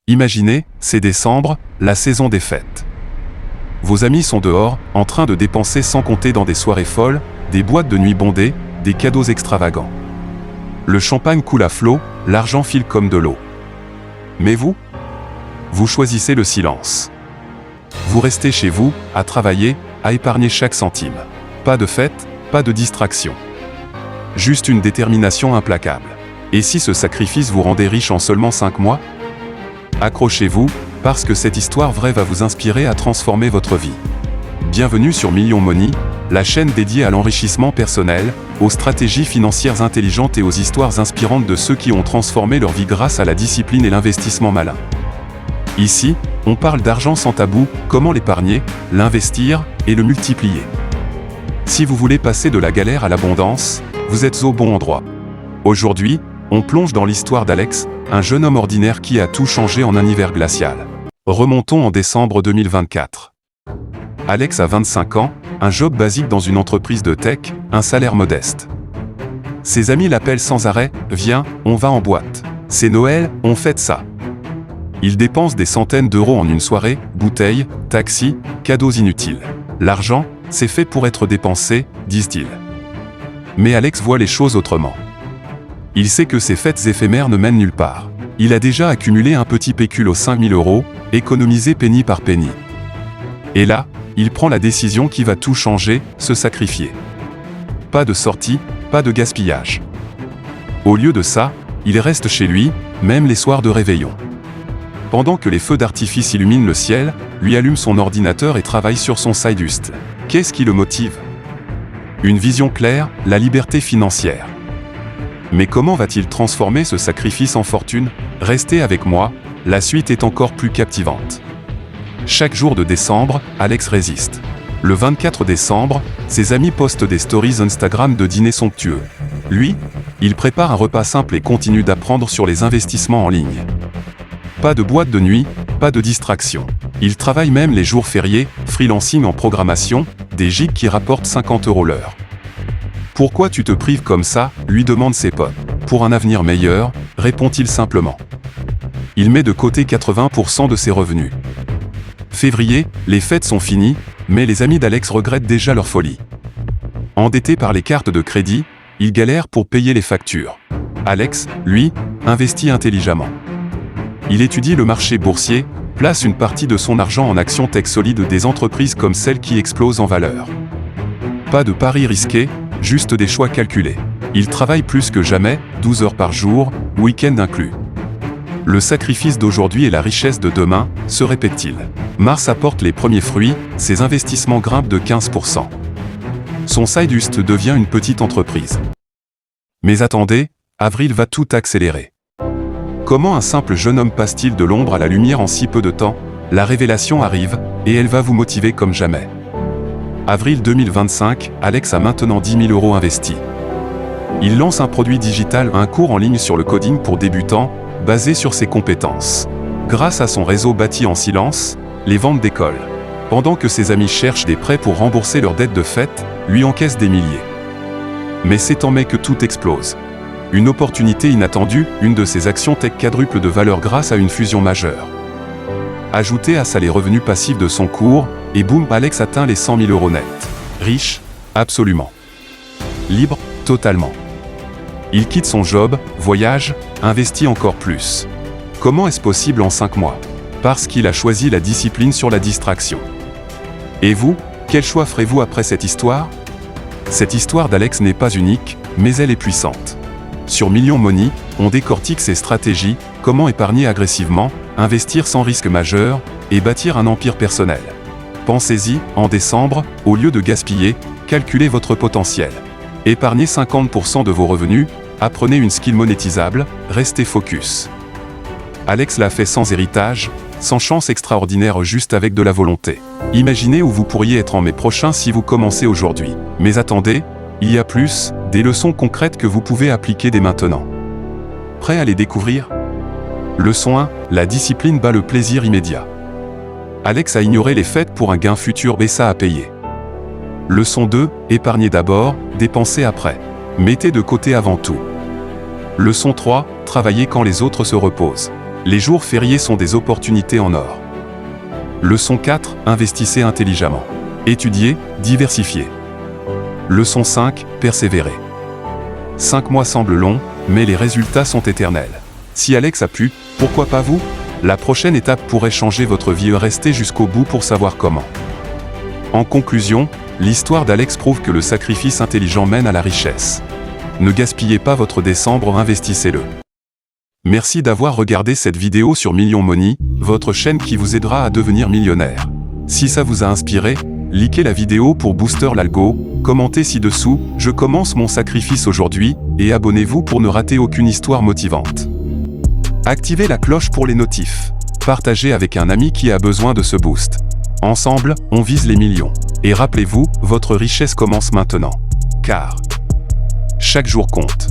Imaginez, c'est décembre, la saison des fêtes. Vos amis sont dehors, en train de dépenser sans compter dans des soirées folles, des boîtes de nuit bondées, des cadeaux extravagants. Le champagne coule à flot, l'argent file comme de l'eau. Mais vous choisissez le silence. Vous restez chez vous, à travailler, à épargner chaque centime. Pas de fête, pas de distraction. Juste une détermination implacable. Et si ce sacrifice vous rendait riche en seulement 5 mois ? Accrochez-vous, parce que cette histoire vraie va vous inspirer à transformer votre vie. Bienvenue sur Million Money, la chaîne dédiée à l'enrichissement personnel, aux stratégies financières intelligentes et aux histoires inspirantes de ceux qui ont transformé leur vie grâce à la discipline et l'investissement malin. Ici, on parle d'argent sans tabou, comment l'épargner, l'investir et le multiplier. Si vous voulez passer de la galère à l'abondance, vous êtes au bon endroit. Aujourd'hui, on plonge dans l'histoire d'Alex, un jeune homme ordinaire qui a tout changé en un hiver glacial. Remontons en décembre 2024. Alex a 25 ans, un job basique dans une entreprise de tech, un salaire modeste. Ses amis l'appellent sans arrêt « Viens, on va en boîte. C'est Noël, on fête ça ». Il dépense des centaines d'euros en une soirée, bouteilles, taxis, cadeaux inutiles. L'argent, c'est fait pour être dépensé, disent-ils. Mais Alex voit les choses autrement. Il sait que ces fêtes éphémères ne mènent nulle part. Il a déjà accumulé un petit pécule aux 5000 euros, économisé penny par penny. Et là, il prend la décision qui va tout changer, se sacrifier. Pas de sortie, pas de gaspillage. Au lieu de ça, il reste chez lui, même les soirs de réveillon. Pendant que les feux d'artifice illuminent le ciel, lui allume son ordinateur et travaille sur son side hustle. Qu'est-ce qui le motive ? Une vision claire, la liberté financière. Mais comment va-t-il transformer ce sacrifice en fortune ? Restez avec moi, la suite est encore plus captivante. Chaque jour de décembre, Alex résiste. Le 24 décembre, ses amis postent des stories Instagram de dîner somptueux. Lui, il prépare un repas simple et continue d'apprendre sur les investissements en ligne. Pas de boîte de nuit, pas de distraction. Il travaille même les jours fériés, freelancing en programmation, des gigs qui rapportent 50 € l'heure. Pourquoi tu te prives comme ça ? Lui demandent ses potes. Pour un avenir meilleur, répond-il simplement. Il met de côté 80% de ses revenus. Février, les fêtes sont finies, mais les amis d'Alex regrettent déjà leur folie. Endetté par les cartes de crédit, il galère pour payer les factures. Alex, lui, investit intelligemment. Il étudie le marché boursier, place une partie de son argent en actions tech solides des entreprises comme celles qui explosent en valeur. Pas de paris risqués, juste des choix calculés. Il travaille plus que jamais, 12 heures par jour, week-end inclus. Le sacrifice d'aujourd'hui et la richesse de demain, se répète-t-il. Mars apporte les premiers fruits, ses investissements grimpent de 15%. Son side hustle devient une petite entreprise. Mais attendez, avril va tout accélérer. Comment un simple jeune homme passe-t-il de l'ombre à la lumière en si peu de temps ? La révélation arrive, et elle va vous motiver comme jamais. Avril 2025, Alex a maintenant 10 000 € investis. Il lance un produit digital, un cours en ligne sur le coding pour débutants, basé sur ses compétences. Grâce à son réseau bâti en silence, les ventes décollent. Pendant que ses amis cherchent des prêts pour rembourser leurs dettes de fête, lui encaisse des milliers. Mais c'est en mai que tout explose. Une opportunité inattendue, une de ses actions tech quadruple de valeur grâce à une fusion majeure. Ajoutez à ça les revenus passifs de son cours, et boum, Alex atteint les 100 000 € net. Riche ? Absolument. Libre ? Totalement. Il quitte son job, voyage, investit encore plus. Comment est-ce possible en 5 mois ? Parce qu'il a choisi la discipline sur la distraction. Et vous, quel choix ferez-vous après cette histoire ? Cette histoire d'Alex n'est pas unique, mais elle est puissante. Sur Million Money, on décortique ses stratégies, comment épargner agressivement, investir sans risque majeur, et bâtir un empire personnel. Pensez-y, en décembre, au lieu de gaspiller, calculez votre potentiel. Épargnez 50% de vos revenus, apprenez une skill monétisable, restez focus. Alex l'a fait sans héritage, sans chance extraordinaire, juste avec de la volonté. Imaginez où vous pourriez être en mai prochain si vous commencez aujourd'hui. Mais attendez, il y a plus, des leçons concrètes que vous pouvez appliquer dès maintenant. Prêt à les découvrir ? Leçon 1, la discipline bat le plaisir immédiat. Alex a ignoré les fêtes pour un gain futur et ça a payé. Leçon 2, épargnez d'abord, dépensez après. Mettez de côté avant tout. Leçon 3, travaillez quand les autres se reposent. Les jours fériés sont des opportunités en or. Leçon 4, investissez intelligemment. Étudiez, diversifiez. Leçon 5, persévérez. 5 mois semblent longs, mais les résultats sont éternels. Si Alex a pu, pourquoi pas vous? La prochaine étape pourrait changer votre vie. Restez jusqu'au bout pour savoir comment. En conclusion, l'histoire d'Alex prouve que le sacrifice intelligent mène à la richesse. Ne gaspillez pas votre décembre, investissez-le. Merci d'avoir regardé cette vidéo sur Million Money, votre chaîne qui vous aidera à devenir millionnaire. Si ça vous a inspiré, likez la vidéo pour booster l'algo, commentez ci-dessous « Je commence mon sacrifice aujourd'hui » et abonnez-vous pour ne rater aucune histoire motivante. Activez la cloche pour les notifs. Partagez avec un ami qui a besoin de ce boost. Ensemble, on vise les millions. Et rappelez-vous, votre richesse commence maintenant. Car chaque jour compte.